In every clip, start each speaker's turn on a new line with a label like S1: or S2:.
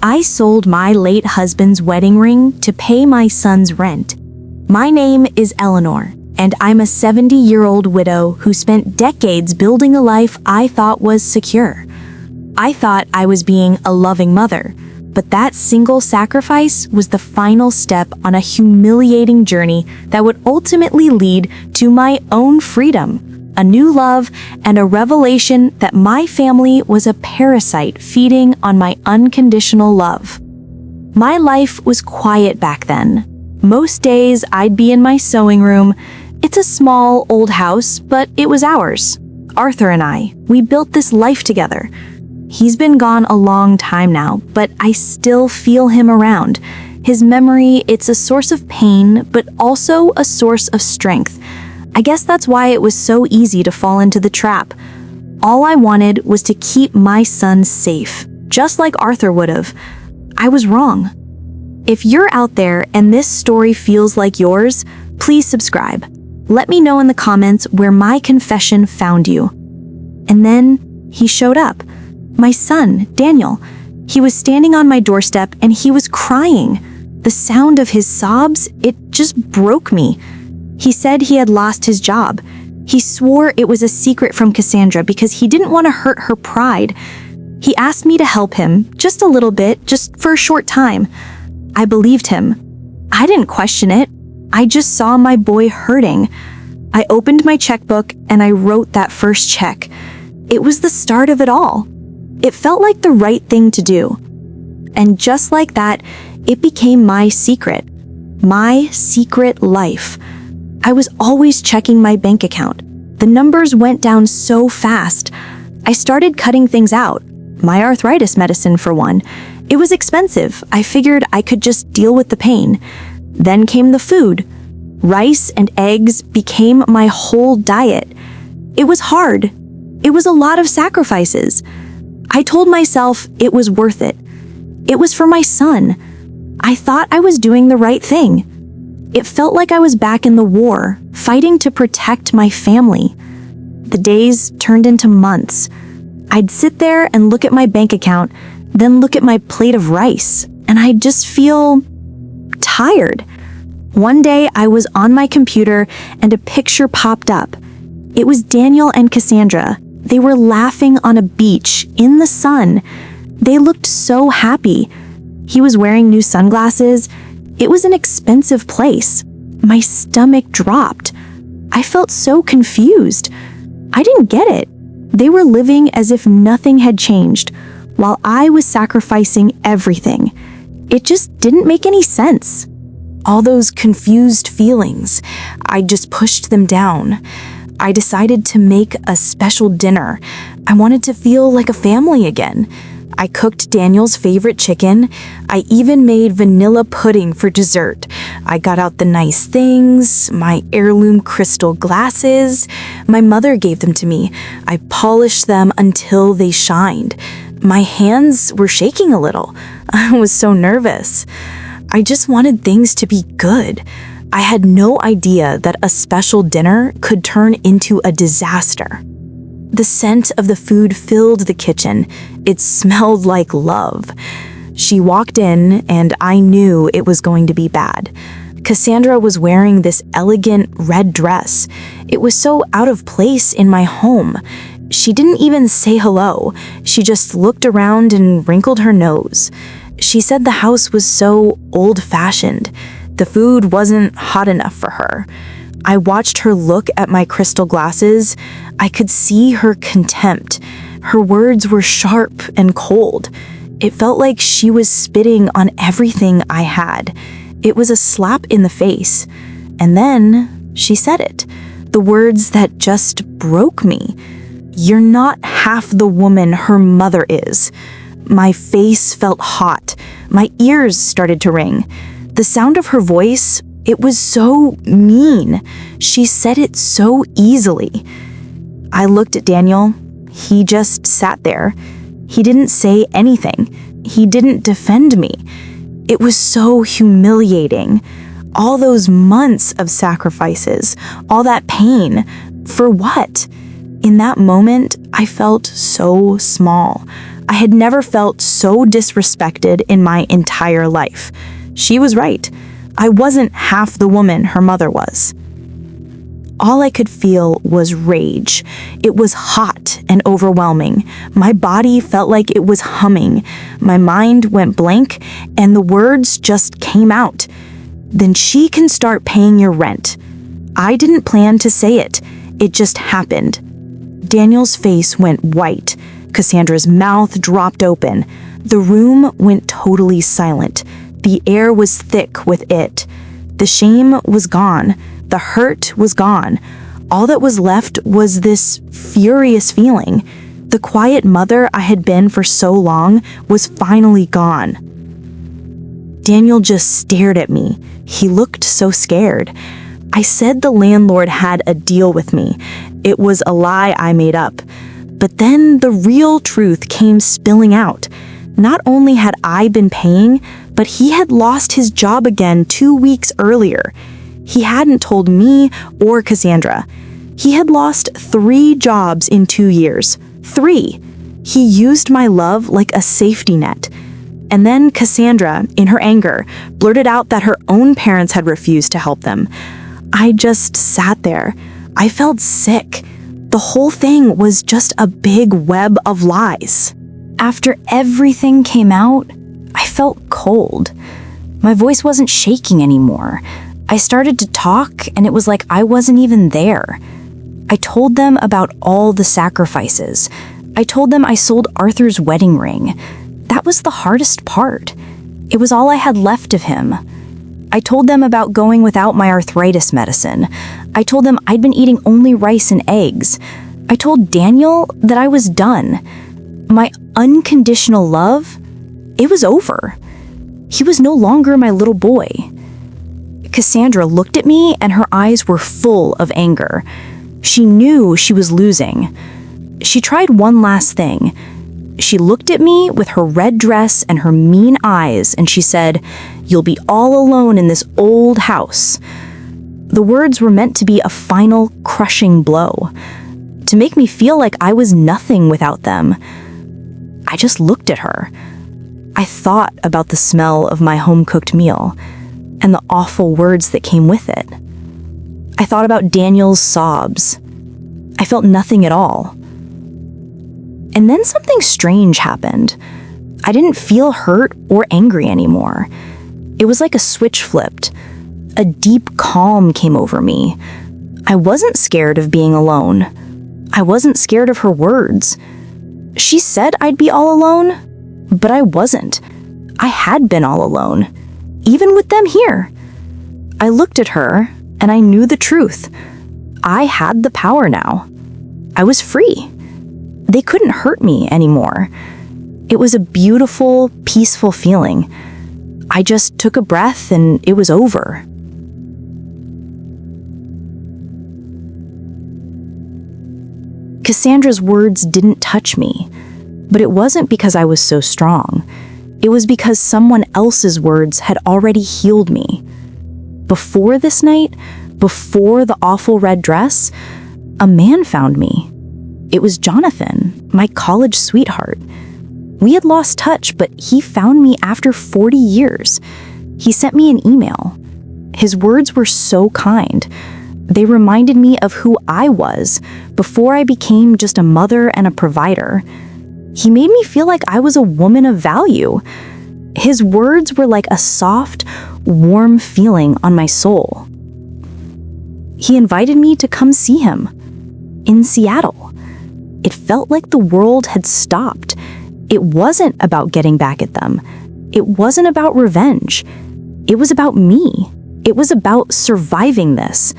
S1: I sold my late husband's wedding ring to pay my son's rent. My name is Eleanor, and I'm a 70-year-old widow who spent decades building a life I thought was secure. I thought I was being a loving mother, but that single sacrifice was the final step on a humiliating journey that would ultimately lead to my own freedom, a new love, and a revelation that my family was a parasite feeding on my unconditional love. My life was quiet back then. Most days I'd be in my sewing room. It's a small, old house, but it was ours. Arthur and I, we built this life together. He's been gone a long time now, but I still feel him around. His memory, it's a source of pain, but also a source of strength. I guess that's why it was so easy to fall into the trap. All I wanted was to keep my son safe, just like Arthur would have. I was wrong. If you're out there and this story feels like yours, please subscribe. Let me know in the comments where my confession found you. And then he showed up. My son, Daniel. He was standing on my doorstep and he was crying. The sound of his sobs, it just broke me. He said he had lost his job. He swore it was a secret from Cassandra because he didn't want to hurt her pride. He asked me to help him, just a little bit, just for a short time. I believed him. I didn't question it. I just saw my boy hurting. I opened my checkbook and I wrote that first check. It was the start of it all. It felt like the right thing to do. And just like that, it became my secret life. I was always checking my bank account. The numbers went down so fast. I started cutting things out. My arthritis medicine, for one. It was expensive. I figured I could just deal with the pain. Then came the food. Rice and eggs became my whole diet. It was hard. It was a lot of sacrifices. I told myself it was worth it. It was for my son. I thought I was doing the right thing. It felt like I was back in the war, fighting to protect my family. The days turned into months. I'd sit there and look at my bank account, then look at my plate of rice, and I'd just feel tired. One day I was on my computer and a picture popped up. It was Daniel and Cassandra. They were laughing on a beach in the sun. They looked so happy. He was wearing new sunglasses. It was an expensive place. My stomach dropped. I felt so confused. I didn't get it. They were living as if nothing had changed, while I was sacrificing everything. It just didn't make any sense. All those confused feelings, I just pushed them down. I decided to make a special dinner. I wanted to feel like a family again. I cooked Daniel's favorite chicken. I even made vanilla pudding for dessert. I got out the nice things, my heirloom crystal glasses. My mother gave them to me. I polished them until they shined. My hands were shaking a little. I was so nervous. I just wanted things to be good. I had no idea that a special dinner could turn into a disaster. The scent of the food filled the kitchen. It smelled like love. She walked in, and I knew it was going to be bad. Cassandra was wearing this elegant red dress. It was so out of place in my home. She didn't even say hello. She just looked around and wrinkled her nose. She said the house was so old-fashioned. The food wasn't hot enough for her. I watched her look at my crystal glasses. I could see her contempt. Her words were sharp and cold. It felt like she was spitting on everything I had. It was a slap in the face. And then she said it. The words that just broke me. "You're not half the woman her mother is." My face felt hot. My ears started to ring. The sound of her voice, it was so mean. She said it so easily. I looked at Daniel. He just sat there. He didn't say anything. He didn't defend me. It was so humiliating. All those months of sacrifices, all that pain, for what? In that moment, I felt so small. I had never felt so disrespected in my entire life. She was right. I wasn't half the woman her mother was. All I could feel was rage. It was hot and overwhelming. My body felt like it was humming. My mind went blank, and the words just came out. Then she can start paying your rent. I didn't plan to say it. It just happened. Daniel's face went white. Cassandra's mouth dropped open. The room went totally silent. The air was thick with it. The shame was gone. The hurt was gone. All that was left was this furious feeling. The quiet mother I had been for so long was finally gone. Daniel just stared at me. He looked so scared. I said the landlord had a deal with me. It was a lie I made up. But then the real truth came spilling out. Not only had I been paying, but he had lost his job again 2 weeks earlier. He hadn't told me or Cassandra. He had lost 3 jobs in 2 years. 3. He used my love like a safety net. And then Cassandra, in her anger, blurted out that her own parents had refused to help them. I just sat there. I felt sick. The whole thing was just a big web of lies. After everything came out, I felt cold. My voice wasn't shaking anymore. I started to talk, and it was like I wasn't even there. I told them about all the sacrifices. I told them I sold Arthur's wedding ring. That was the hardest part. It was all I had left of him. I told them about going without my arthritis medicine. I told them I'd been eating only rice and eggs. I told Daniel that I was done. My unconditional love, it was over. He was no longer my little boy. Cassandra looked at me, and her eyes were full of anger. She knew she was losing. She tried one last thing. She looked at me with her red dress and her mean eyes, and she said, "You'll be all alone in this old house." The words were meant to be a final, crushing blow, to make me feel like I was nothing without them. I just looked at her. I thought about the smell of my home-cooked meal and the awful words that came with it. I thought about Daniel's sobs. I felt nothing at all. And then something strange happened. I didn't feel hurt or angry anymore. It was like a switch flipped. A deep calm came over me. I wasn't scared of being alone. I wasn't scared of her words. She said I'd be all alone, but I wasn't. I had been all alone, even with them here. I looked at her, and I knew the truth. I had the power now. I was free. They couldn't hurt me anymore. It was a beautiful, peaceful feeling. I just took a breath, and it was over. Cassandra's words didn't touch me, but it wasn't because I was so strong. It was because someone else's words had already healed me. Before this night, before the awful red dress, a man found me. It was Jonathan, my college sweetheart. We had lost touch, but he found me after 40 years. He sent me an email. His words were so kind. They reminded me of who I was before I became just a mother and a provider. He made me feel like I was a woman of value. His words were like a soft, warm feeling on my soul. He invited me to come see him in Seattle. It felt like the world had stopped. It wasn't about getting back at them. It wasn't about revenge. It was about me. It was about surviving this.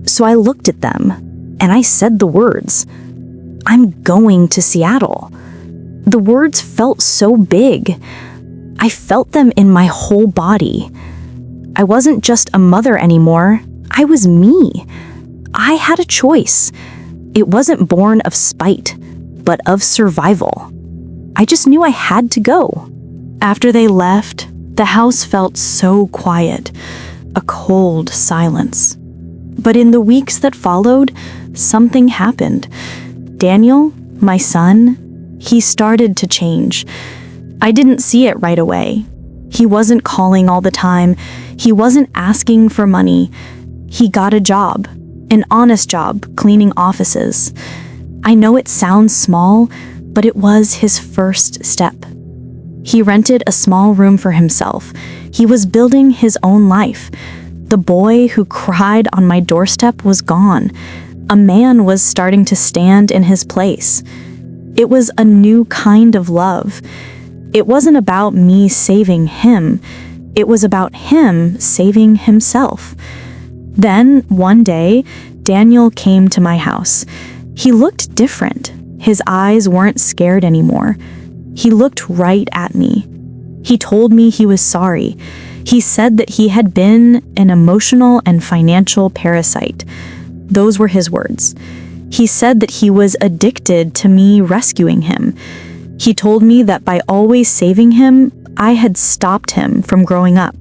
S1: So I looked at them, and I said the words, "I'm going to Seattle." The words felt so big. I felt them in my whole body. I wasn't just a mother anymore. I was me. I had a choice. It wasn't born of spite, but of survival. I just knew I had to go. After they left, the house felt so quiet, a cold silence. But in the weeks that followed, something happened. Daniel, my son, he started to change. I didn't see it right away. He wasn't calling all the time. He wasn't asking for money. He got a job, an honest job, cleaning offices. I know it sounds small, but it was his first step. He rented a small room for himself. He was building his own life. The boy who cried on my doorstep was gone. A man was starting to stand in his place. It was a new kind of love. It wasn't about me saving him. It was about him saving himself. Then, one day, Daniel came to my house. He looked different. His eyes weren't scared anymore. He looked right at me. He told me he was sorry. He said that he had been an emotional and financial parasite. Those were his words. He said that he was addicted to me rescuing him. He told me that by always saving him, I had stopped him from growing up.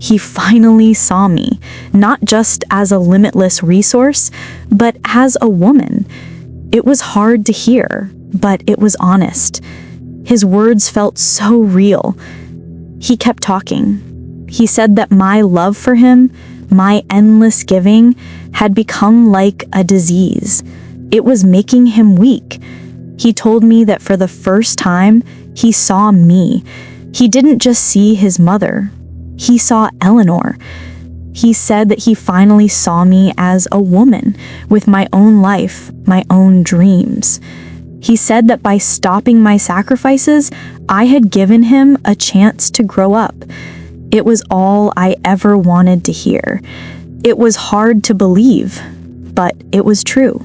S1: He finally saw me, not just as a limitless resource, but as a woman. It was hard to hear, but it was honest. His words felt so real. He kept talking. He said that my love for him, my endless giving, had become like a disease. It was making him weak. He told me that for the first time, he saw me. He didn't just see his mother. He saw Eleanor. He said that he finally saw me as a woman with my own life, my own dreams. He said that by stopping my sacrifices, I had given him a chance to grow up. It was all I ever wanted to hear. It was hard to believe, but it was true.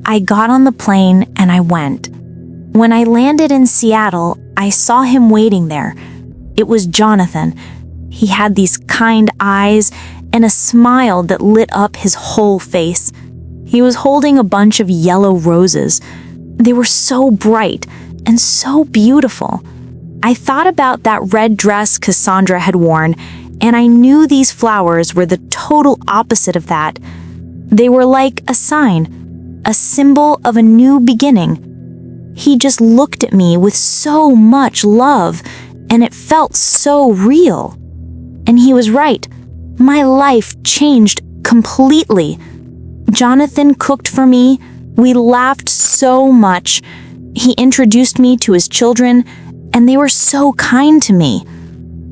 S1: I got on the plane and I went. When I landed in Seattle, I saw him waiting there. It was Jonathan. He had these kind eyes and a smile that lit up his whole face. He was holding a bunch of yellow roses. They were so bright and so beautiful. I thought about that red dress Cassandra had worn, and I knew these flowers were the total opposite of that. They were like a sign, a symbol of a new beginning. He just looked at me with so much love, and it felt so real. And he was right. My life changed completely. Jonathan cooked for me. We laughed so much. He introduced me to his children, and they were so kind to me.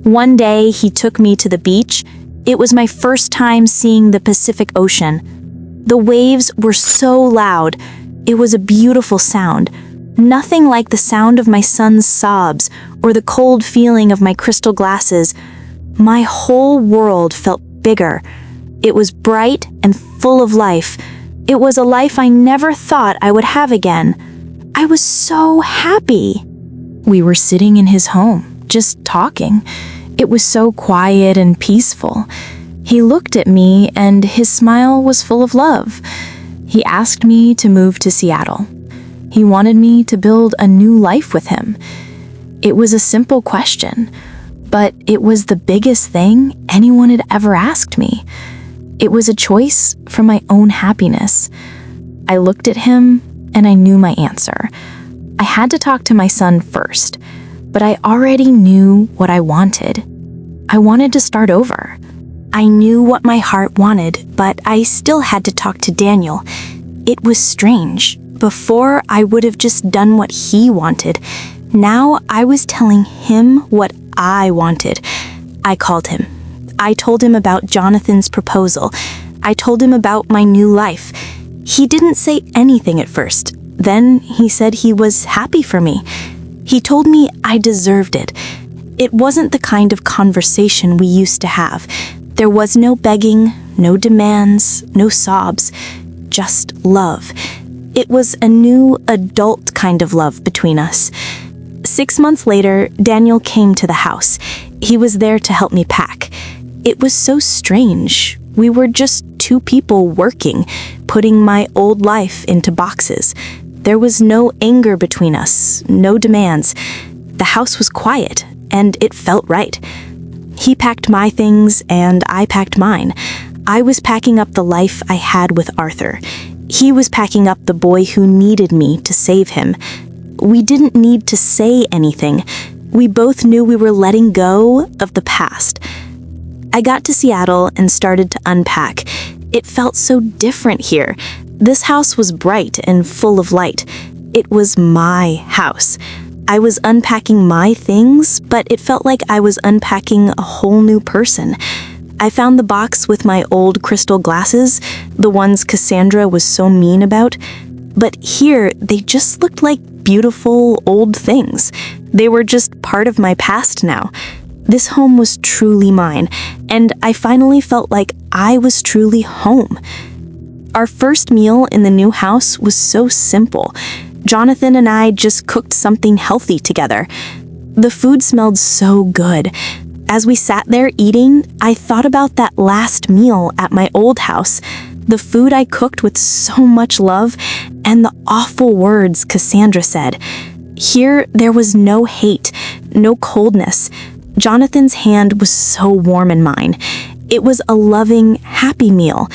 S1: One day, he took me to the beach. It was my first time seeing the Pacific Ocean. The waves were so loud. It was a beautiful sound. Nothing like the sound of my son's sobs or the cold feeling of my crystal glasses. My whole world felt bigger. It was bright and full of life. It was a life I never thought I would have again. I was so happy. We were sitting in his home, just talking. It was so quiet and peaceful. He looked at me and his smile was full of love. He asked me to move to Seattle. He wanted me to build a new life with him. It was a simple question, but it was the biggest thing anyone had ever asked me. It was a choice for my own happiness. I looked at him and I knew my answer. I had to talk to my son first, but I already knew what I wanted. I wanted to start over. I knew what my heart wanted, but I still had to talk to Daniel. It was strange. Before, I would have just done what he wanted. Now, I was telling him what I wanted. I called him. I told him about Jonathan's proposal. I told him about my new life. He didn't say anything at first. Then he said he was happy for me. He told me I deserved it. It wasn't the kind of conversation we used to have. There was no begging, no demands, no sobs, just love. It was a new adult kind of love between us. 6 months later, Daniel came to the house. He was there to help me pack. It was so strange. We were just two people working, putting my old life into boxes. There was no anger between us, no demands. The house was quiet, and it felt right. He packed my things, and I packed mine. I was packing up the life I had with Arthur. He was packing up the boy who needed me to save him. we didn't need to say anything. We both knew we were letting go of the past. I got to Seattle and started to unpack. It felt so different here. This house was bright and full of light. It was my house. I was unpacking my things, but it felt like I was unpacking a whole new person. I found the box with my old crystal glasses, the ones Cassandra was so mean about. But here, they just looked like beautiful old things. They were just part of my past now. This home was truly mine, and I finally felt like I was truly home. Our first meal in the new house was so simple. Jonathan and I just cooked something healthy together. The food smelled so good. As we sat there eating, I thought about that last meal at my old house, the food I cooked with so much love, and the awful words Cassandra said. Here, there was no hate, no coldness. Jonathan's hand was so warm in mine. It was a loving, happy meal.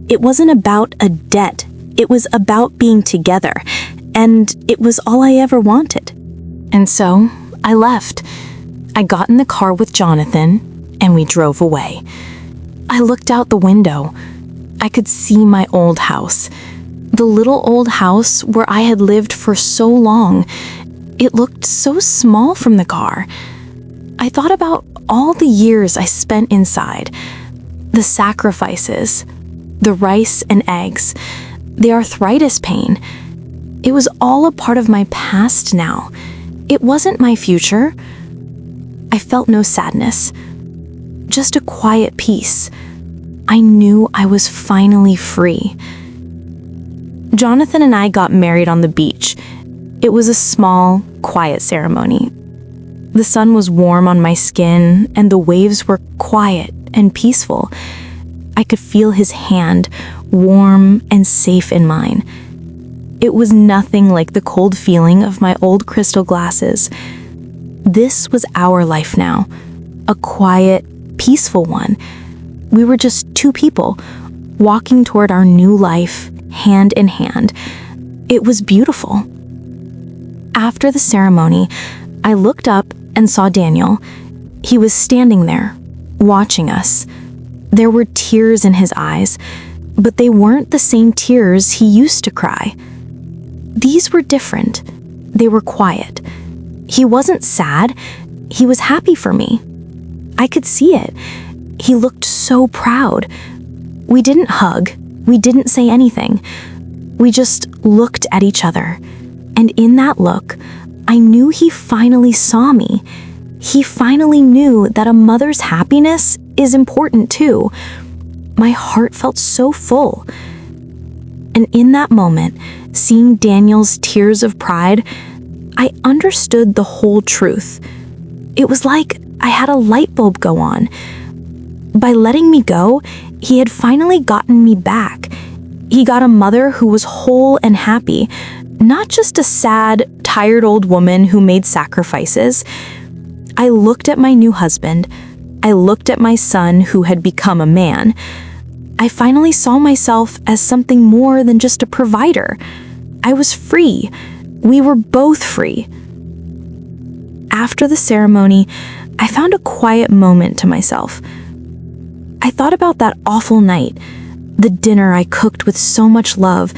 S1: It wasn't about a debt. It was about being together. And it was all I ever wanted. And so, I left. I got in the car with Jonathan, and we drove away. I looked out the window. I could see my old house. The little old house where I had lived for so long. It looked so small from the car. I thought about all the years I spent inside. The sacrifices, the rice and eggs, the arthritis pain. It was all a part of my past now. It wasn't my future. I felt no sadness, just a quiet peace. I knew I was finally free. Jonathan and I got married on the beach. It was a small, quiet ceremony. The sun was warm on my skin, and the waves were quiet and peaceful. I could feel his hand, warm and safe in mine. It was nothing like the cold feeling of my old crystal glasses. This was our life now, a quiet, peaceful one. We were just two people, walking toward our new life, hand in hand. It was beautiful. After the ceremony, I looked up and saw Daniel. He was standing there, watching us. There were tears in his eyes, but they weren't the same tears he used to cry. These were different. They were quiet. He wasn't sad. He was happy for me. I could see it. He looked so proud. We didn't hug. We didn't say anything. We just looked at each other. And in that look, I knew he finally saw me. He finally knew that a mother's happiness is important too. My heart felt so full. And in that moment, seeing Daniel's tears of pride, I understood the whole truth. It was like I had a light bulb go on. By letting me go, he had finally gotten me back. He got a mother who was whole and happy, not just a sad, tired old woman who made sacrifices. I looked at my new husband. I looked at my son who had become a man. I finally saw myself as something more than just a provider. I was free. We were both free. After the ceremony, I found a quiet moment to myself. I thought about that awful night, the dinner I cooked with so much love,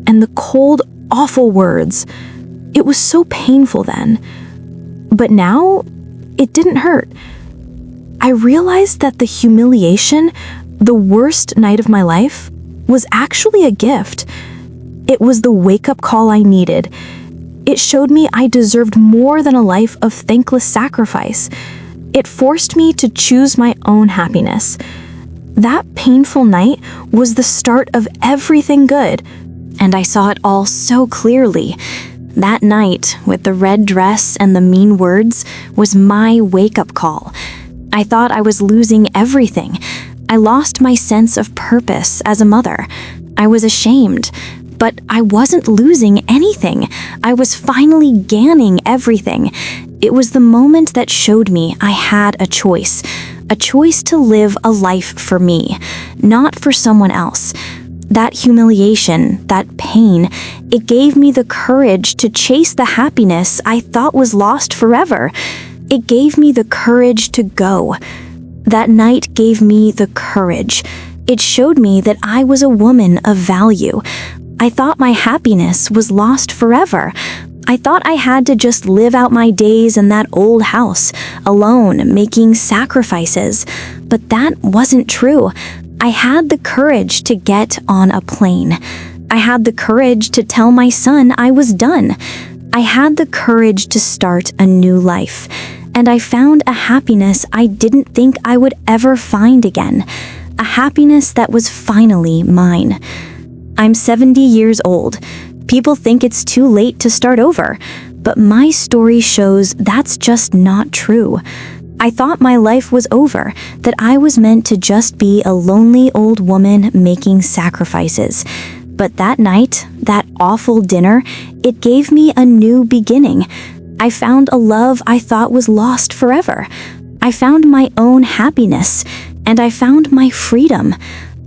S1: and the cold, awful words. It was so painful then. But now, it didn't hurt. I realized that the humiliation, the worst night of my life, was actually a gift. It was the wake-up call I needed. It showed me I deserved more than a life of thankless sacrifice. It forced me to choose my own happiness. That painful night was the start of everything good, and I saw it all so clearly. That night, with the red dress and the mean words, was my wake-up call. I thought I was losing everything. I lost my sense of purpose as a mother. I was ashamed, but I wasn't losing anything. I was finally gaining everything. It was the moment that showed me I had a choice to live a life for me, not for someone else. That humiliation, that pain, it gave me the courage to chase the happiness I thought was lost forever. It gave me the courage to go. That night gave me the courage. It showed me that I was a woman of value. I thought my happiness was lost forever. I thought I had to just live out my days in that old house, alone, making sacrifices. But that wasn't true. I had the courage to get on a plane. I had the courage to tell my son I was done. I had the courage to start a new life. And I found a happiness I didn't think I would ever find again. A happiness that was finally mine. I'm 70 years old. People think it's too late to start over, but my story shows that's just not true. I thought my life was over, that I was meant to just be a lonely old woman making sacrifices. But that night, that awful dinner, it gave me a new beginning. I found a love I thought was lost forever. I found my own happiness, and I found my freedom.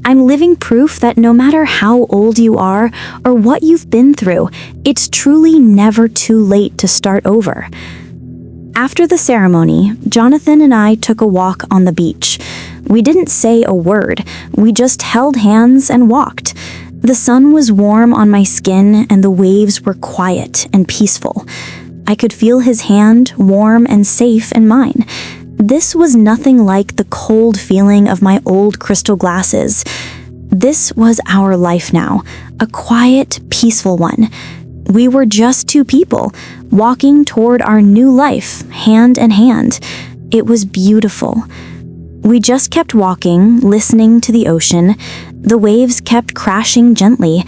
S1: I'm living proof that no matter how old you are or what you've been through, it's truly never too late to start over. After the ceremony, Jonathan and I took a walk on the beach. We didn't say a word, we just held hands and walked. The sun was warm on my skin and the waves were quiet and peaceful. I could feel his hand, warm and safe in mine. This was nothing like the cold feeling of my old crystal glasses. This was our life now, a quiet, peaceful one. We were just two people, walking toward our new life, hand in hand. It was beautiful. We just kept walking, listening to the ocean. The waves kept crashing gently.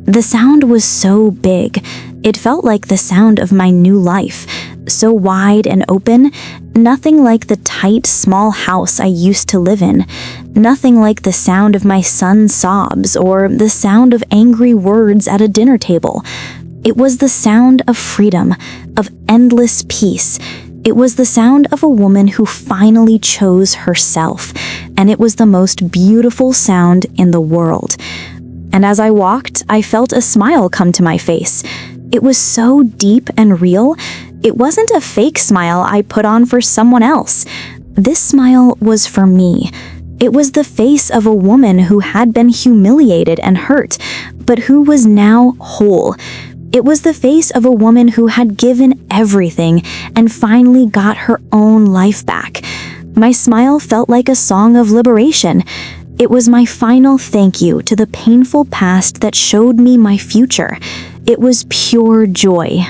S1: The sound was so big. It felt like the sound of my new life, so wide and open, nothing like the tight, small house I used to live in, nothing like the sound of my son's sobs or the sound of angry words at a dinner table. It was the sound of freedom, of endless peace. It was the sound of a woman who finally chose herself, and it was the most beautiful sound in the world. And as I walked, I felt a smile come to my face. It was so deep and real. It wasn't a fake smile I put on for someone else. This smile was for me. It was the face of a woman who had been humiliated and hurt, but who was now whole. It was the face of a woman who had given everything and finally got her own life back. My smile felt like a song of liberation. It was my final thank you to the painful past that showed me my future. It was pure joy.